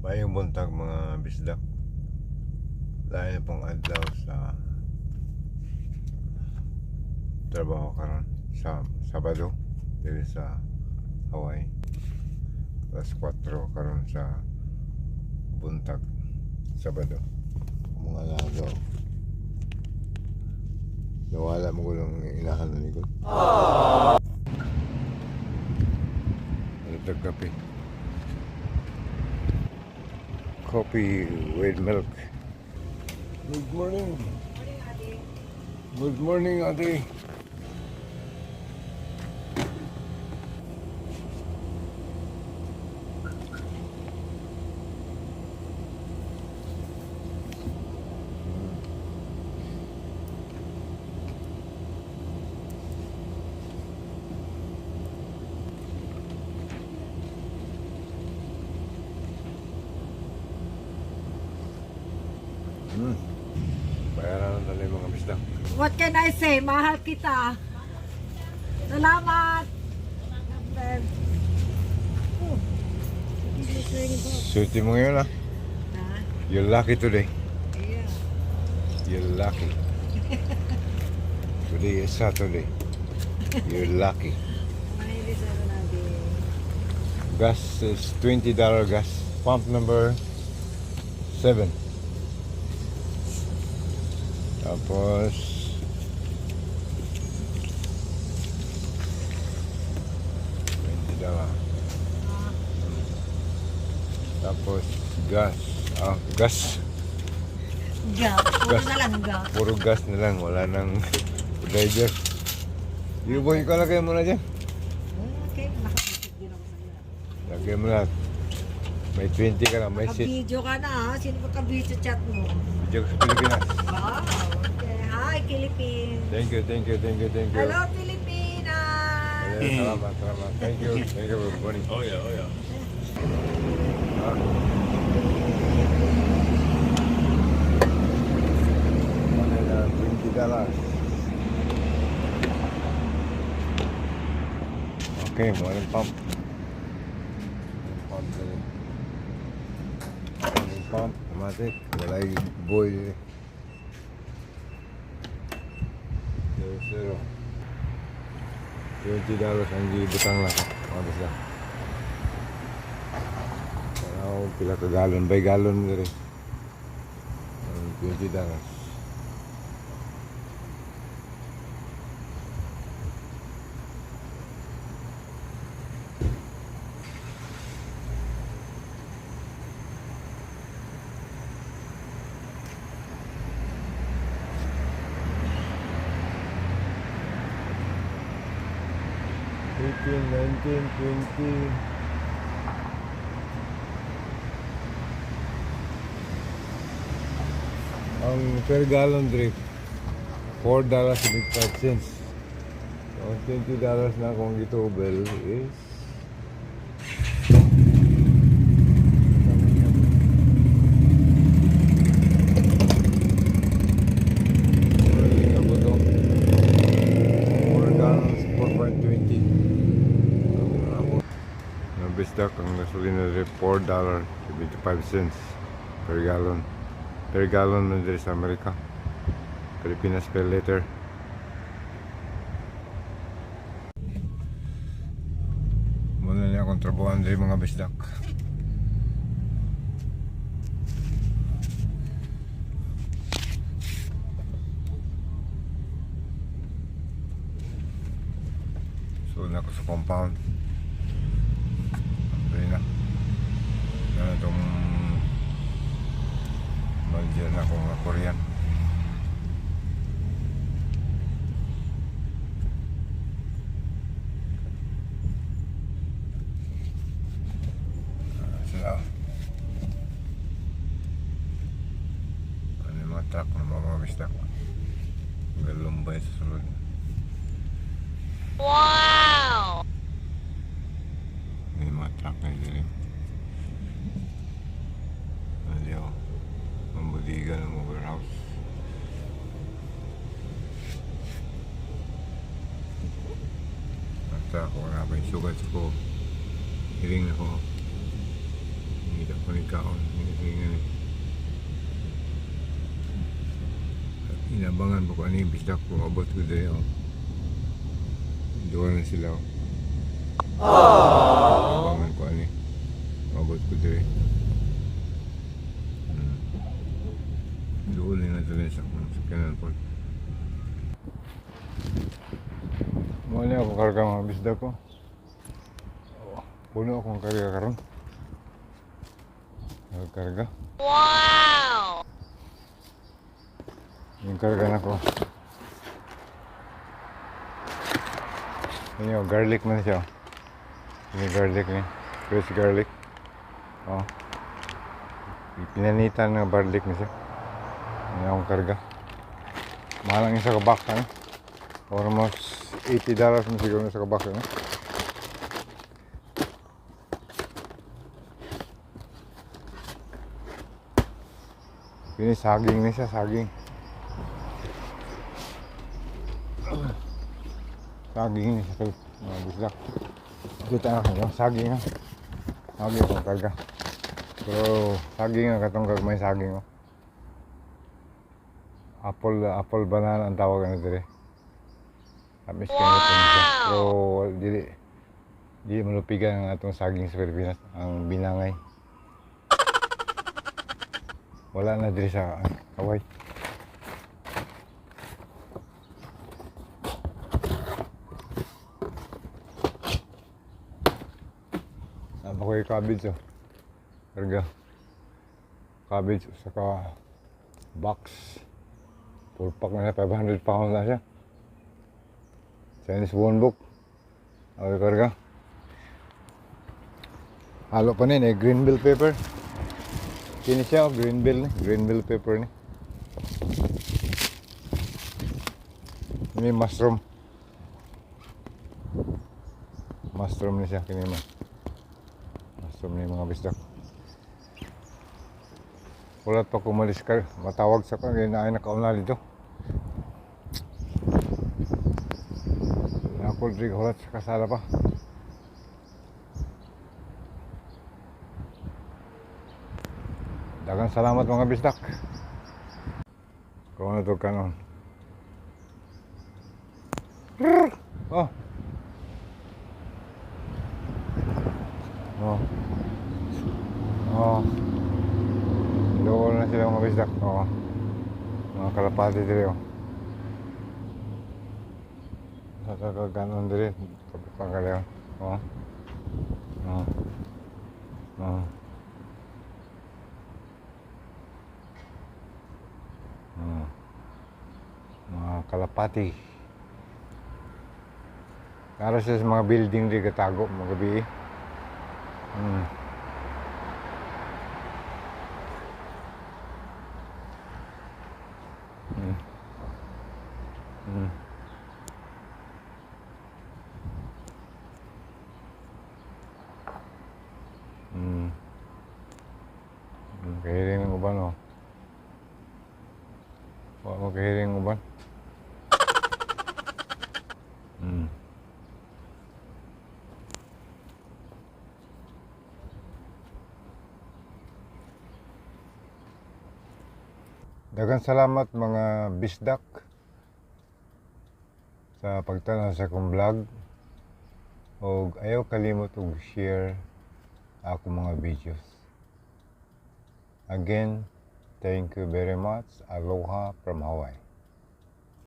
Mayong buntag mga bisdak. Lain pong adlaw sa trabaho karon sa Sabado dito sa Hawaii. Plus 4 karon sa buntag Sabado. Mga lagaw. Nawala mo ko lang inahan na likod. Nagdag kape. Coffee with milk. Good morning. Good morning, Ate. Bayaran na lang mga bisdak. What can I say? Mahal kita. Salamat. Suti mo ngayon ah. You're lucky today. Yeah. You're lucky. Today is Saturday. You're lucky. Gas is $20 gas. Pump number 7. Tapos $20. Tapos gas. Gas. Puro na lang gas. Puro gas na lang. Wala nang Drayber. Yuboy ko lagay mo na dyan. Okay, nakapitid din ako sa'yo. Lagay mo na. May 20 ka na. May sit. Nakabidyo ka na ha? Sino ba kabidyo chat mo? Video ko sa Pilipinas. Wow, okay. Hi, Philippines. Thank you. Hello, Pilipinas. Salamat. Thank you for morning. Oh yeah. $20. Okay, morning pump. Morning pump, automatic. Wala yung boy. Zero. $20 ang gibutang lang. Honest lang. Pero pila ka galon. By galon mo rin. $20. $18, $19, $20. Ang per gallon drip $4.75. So $20 na kung gitubel is bisdak ang gasolina rin $4.75 per gallon. Per gallon na dito sa Amerika. Pilipinas per liter. Muna niya akong trabuhan dito mga bisdak. So na ako sa compound. Yan itong magdiyan ako mga Korean. Sila ano yung mga truck na mga bistak galumbay sa sulod. Wow! May mga truck na din. Aliyo, ang budiga ng warehouse. At ako nga ba yung sugat ko. Hiling ako. Hindi ko ni kaon. Hindi inabangan po ko ano yung bisdak ko. Abot ko dahil oh. Doon na sila oh. Inabangan ko ano. Abot ko dahil. Doon na ito sa kanan po. Muli ako karga mga bisdak ko. Puno akong karga karon. Karga. Wow! Yung karga na ko. Yan yung garlic man siya. Yung garlic niya. Fresh garlic. Oh. Pinanitan ng garlic niya siya. Yan akong karga. Mahal ang isa kabak. Ano? Almost $80 na siguro sa kabak. Ano? Ini saging nih siya, saging. Saging nih siya, mga bisdak. Kita na yung saging ha. Saging kung karga. So, saging ang katong may saging. Oh. Apple banana ang tawag na dire. Amis kayo ito siya. So, di malupigan ang atong saging sa Pilipinas, ang binangay. Wala na diri sa kaway. Saan ko yung cabbage oh. Karga. Cabbage saka box. Full pack na 500 pounds na siya. Chinese bone book. Okay, karga. Halo pa rin eh, green bell pepper. Kini siya, green bell pepper ni. Ini mushroom. Mushroom ni siya, kini man. Mushroom ni mga bisdak. Wala pa kumalis ka, matawag sa ka, ginaay na kauna dito. Ako drig hulat sa kasala pa. Dagang salamat mga bisdak. Kung ano ito kanon. Oh. Oh. Oh. Doon na sila mga bisdak. Oh. Mga kalapati dito. Kakaganon dito. Kapagkakalayo. Oh. Oh. Oh. Mga kalapati. Para sa mga building di katago mga gabi. Kahiling ng uban oh. Wala kahiling ng uban. Daghang salamat mga bisdak sa pagtanaw sa akong vlog. O ayaw kalimot og share ako mga videos. Again, thank you very much. Aloha from Hawaii.